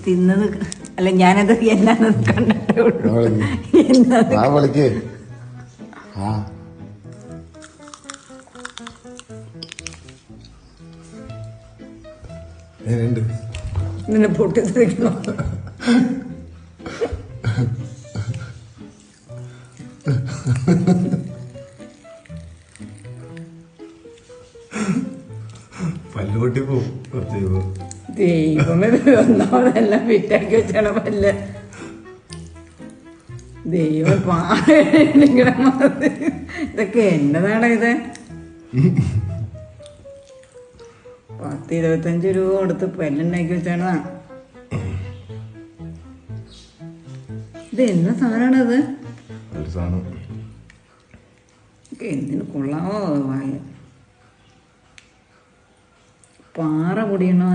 തിന്നത് അല്ല, ഞാനത് എന്നാന്നത് കണ്ടിട്ടേ നിന്നെ പൊട്ടിത്തെറിക്കണോ? പല്ലുപൊട്ടി പോവും കുറച്ച് ദൈവമേ, ഒന്നാമതെല്ലാം ഫിറ്റാക്കി വെച്ചാണ് പല്ല്. ദൈവം ഇതൊക്കെ എന്നതാണ് ഇത്? 10-25 രൂപ കൊടുത്ത് പല്ലുണ്ടാക്കി വെച്ചാണ്. ഇത് എന്ന സാധനമാണത്? എന്തിനു കൊള്ളാമോ? പാറ പൊടിയണോ?